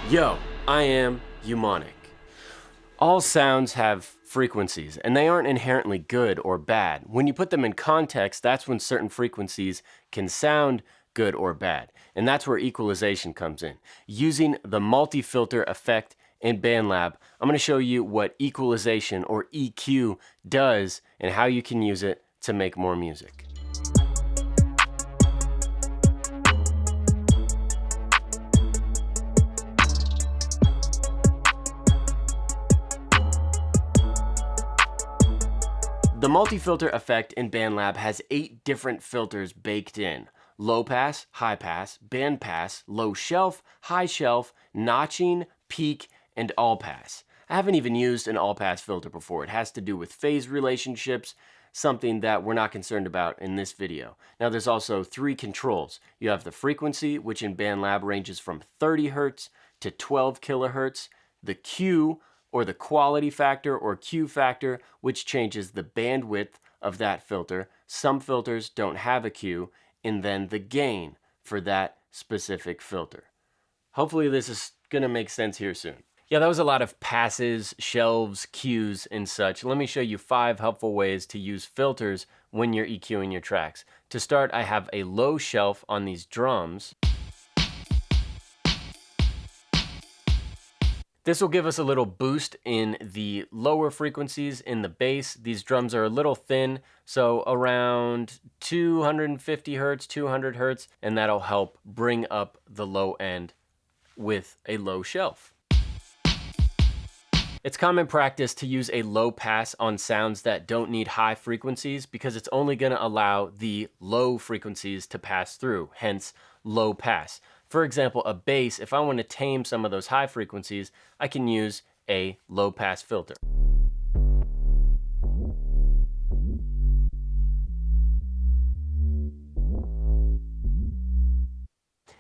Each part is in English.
Yo, I am Eumonik. All sounds have frequencies, and they aren't inherently good or bad. When you put them in context, that's when certain frequencies can sound good or bad. And that's where equalization comes in. Using the multi-filter effect in BandLab, I'm going to show you what equalization or EQ does and how you can use it to make more music. The multi-filter effect in BandLab has 8 different filters baked in. Low pass, high pass, band pass, low shelf, high shelf, notching, peak, and all pass. I haven't even used an all pass filter before. It has to do with phase relationships, something that we're not concerned about in this video. Now there's also 3 controls. You have the frequency, which in BandLab ranges from 30 Hertz to 12 kilohertz. The Q, or the quality factor or Q factor, which changes the bandwidth of that filter. Some filters don't have a Q, and then the gain for that specific filter. Hopefully this is gonna make sense here soon. Yeah, that was a lot of passes, shelves, Qs, and such. Let me show you 5 helpful ways to use filters when you're EQing your tracks. To start, I have a low shelf on these drums. This will give us a little boost in the lower frequencies in the bass. These drums are a little thin, so around 250 Hertz, 200 Hertz, and that'll help bring up the low end with a low shelf. It's common practice to use a low pass on sounds that don't need high frequencies because it's only going to allow the low frequencies to pass through, hence low pass. For example, a bass, if I want to tame some of those high frequencies, I can use a low pass filter.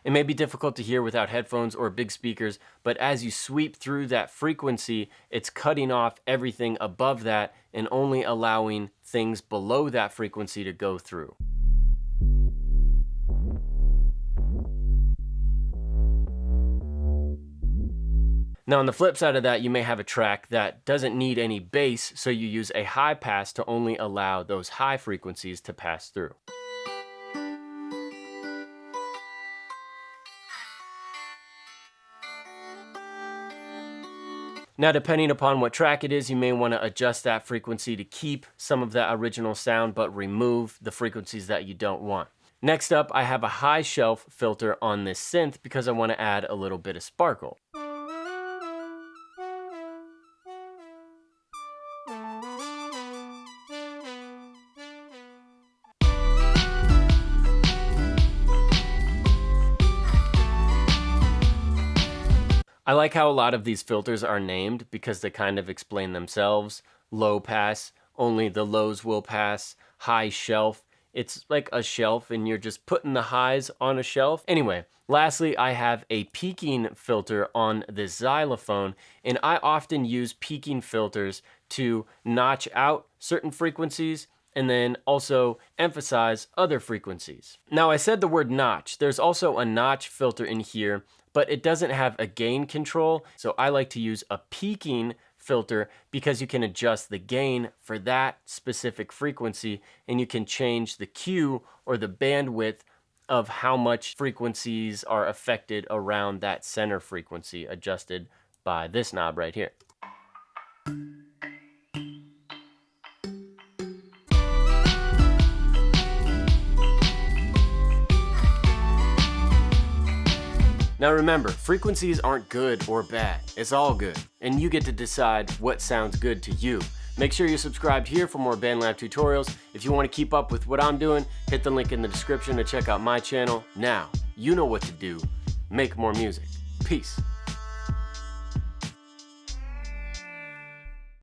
It may be difficult to hear without headphones or big speakers, but as you sweep through that frequency, it's cutting off everything above that and only allowing things below that frequency to go through. Now on the flip side of that, you may have a track that doesn't need any bass, so you use a high pass to only allow those high frequencies to pass through. Now depending upon what track it is, you may want to adjust that frequency to keep some of that original sound, but remove the frequencies that you don't want. Next up, I have a high shelf filter on this synth because I want to add a little bit of sparkle. I like how a lot of these filters are named because they kind of explain themselves. Low pass, only the lows will pass. High shelf, it's like a shelf and you're just putting the highs on a shelf. Anyway, lastly, I have a peaking filter on this xylophone, and I often use peaking filters to notch out certain frequencies and then also emphasize other frequencies. Now I said the word notch. There's also a notch filter in here, but it doesn't have a gain control. So I like to use a peaking filter because you can adjust the gain for that specific frequency and you can change the Q or the bandwidth of how much frequencies are affected around that center frequency adjusted by this knob right here. Now remember, frequencies aren't good or bad. It's all good, and you get to decide what sounds good to you. Make sure you're subscribed here for more BandLab tutorials. If you want to keep up with what I'm doing, hit the link in the description to check out my channel. Now, you know what to do. Make more music. Peace.